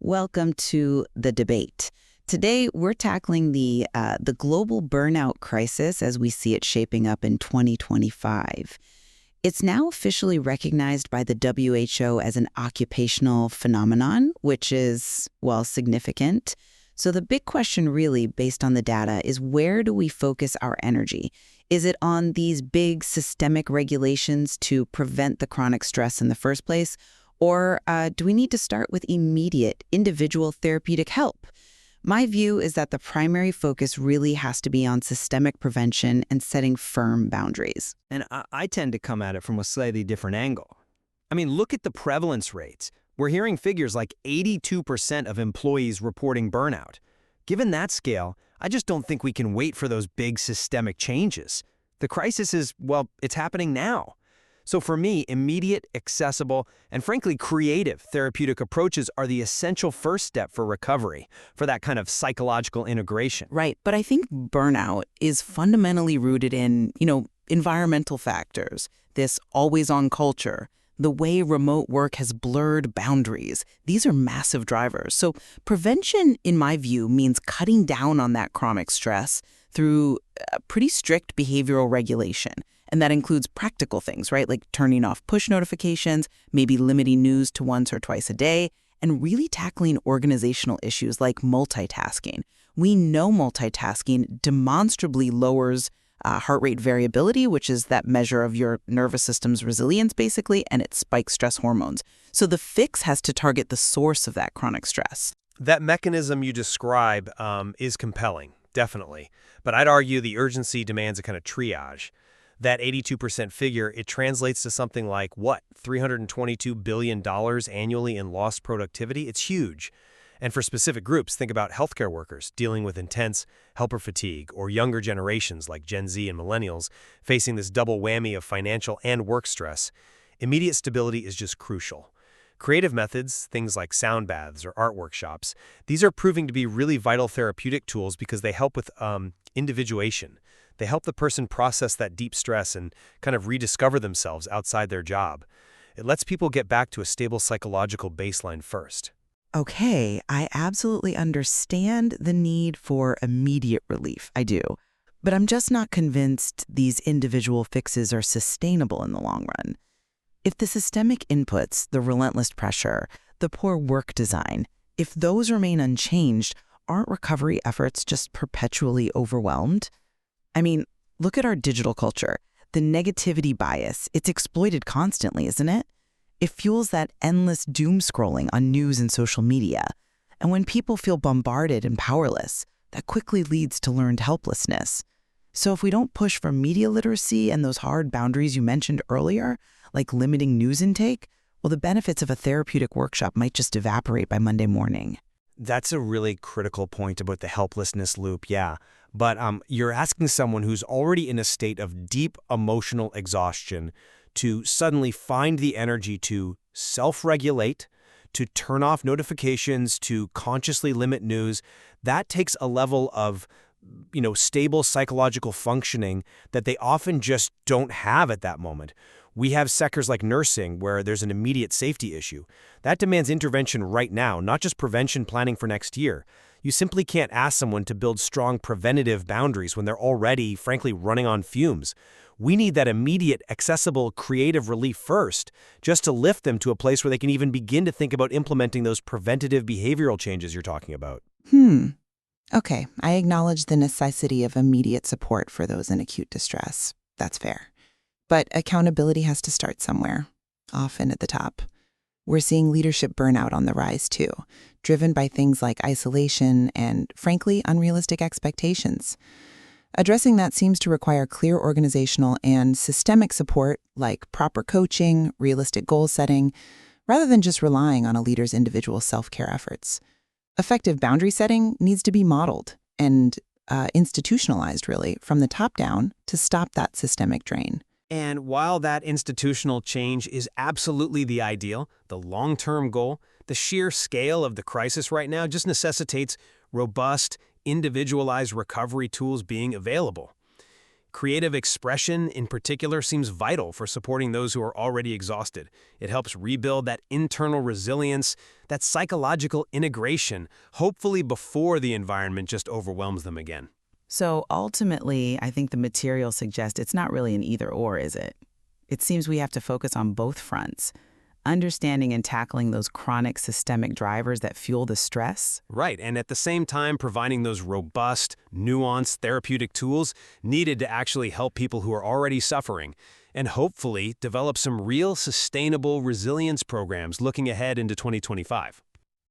Welcome to the debate. Today, we're tackling the global burnout crisis as we see it shaping up in 2025. It's now officially recognized by the WHO as an occupational phenomenon, which is, well, significant. So the big question really, based on the data, is where do we focus our energy? Is it on these big systemic regulations to prevent the chronic stress in the first place? Or do we need to start with immediate individual therapeutic help? My view is that the primary focus really has to be on systemic prevention and setting firm boundaries. And I tend to come at it from a slightly different angle. I mean, look at the prevalence rates. We're hearing figures like 82% of employees reporting burnout. Given that scale, I just don't think we can wait for those big systemic changes. The crisis is, well, it's happening now. So for me, immediate, accessible, and frankly creative therapeutic approaches are the essential first step for recovery, for that kind of psychological integration. Right, but I think burnout is fundamentally rooted in, environmental factors, this always-on culture, the way remote work has blurred boundaries. These are massive drivers. So prevention, in my view, means cutting down on that chronic stress through pretty strict behavioral regulation. And that includes practical things, right? Like turning off push notifications, maybe limiting news to once or twice a day, and really tackling organizational issues like multitasking. We know multitasking demonstrably lowers heart rate variability, which is that measure of your nervous system's resilience, basically, and it spikes stress hormones. So the fix has to target the source of that chronic stress. That mechanism you describe is compelling, definitely. But I'd argue the urgency demands a kind of triage. That 82% figure, it translates to something like, what, $322 billion annually in lost productivity? It's huge. And for specific groups, think about healthcare workers dealing with intense helper fatigue, or younger generations like Gen Z and millennials facing this double whammy of financial and work stress. Immediate stability is just crucial. Creative methods, things like sound baths or art workshops, these are proving to be really vital therapeutic tools because they help with individuation. They help the person process that deep stress and kind of rediscover themselves outside their job. It lets people get back to a stable psychological baseline first. Okay, I absolutely understand the need for immediate relief. I do. But I'm just not convinced these individual fixes are sustainable in the long run. If the systemic inputs, the relentless pressure, the poor work design, if those remain unchanged, aren't recovery efforts just perpetually overwhelmed? I mean, look at our digital culture. The negativity bias, it's exploited constantly, isn't it? It fuels that endless doom scrolling on news and social media. And when people feel bombarded and powerless, that quickly leads to learned helplessness. So if we don't push for media literacy and those hard boundaries you mentioned earlier, like limiting news intake, well, the benefits of a therapeutic workshop might just evaporate by Monday morning. That's a really critical point about the helplessness loop, yeah. But you're asking someone who's already in a state of deep emotional exhaustion to suddenly find the energy to self-regulate, to turn off notifications, to consciously limit news. That takes a level of, stable psychological functioning that they often just don't have at that moment. We have sectors like nursing where there's an immediate safety issue. That demands intervention right now, not just prevention planning for next year. You simply can't ask someone to build strong preventative boundaries when they're already, frankly, running on fumes. We need that immediate, accessible, creative relief first, just to lift them to a place where they can even begin to think about implementing those preventative behavioral changes you're talking about. Okay, I acknowledge the necessity of immediate support for those in acute distress. That's fair. But accountability has to start somewhere, often at the top. We're seeing leadership burnout on the rise too, driven by things like isolation and, frankly, unrealistic expectations. Addressing that seems to require clear organizational and systemic support like proper coaching, realistic goal setting, rather than just relying on a leader's individual self-care efforts. Effective boundary setting needs to be modeled and institutionalized, really, from the top down to stop that systemic drain. And while that institutional change is absolutely the ideal, the long-term goal, the sheer scale of the crisis right now just necessitates robust, individualized recovery tools being available. Creative expression, in particular, seems vital for supporting those who are already exhausted. It helps rebuild that internal resilience, that psychological integration, hopefully before the environment just overwhelms them again. So ultimately, I think the material suggests it's not really an either-or, is it? It seems we have to focus on both fronts, understanding and tackling those chronic systemic drivers that fuel the stress. Right, and at the same time providing those robust, nuanced therapeutic tools needed to actually help people who are already suffering, and hopefully develop some real sustainable resilience programs looking ahead into 2025.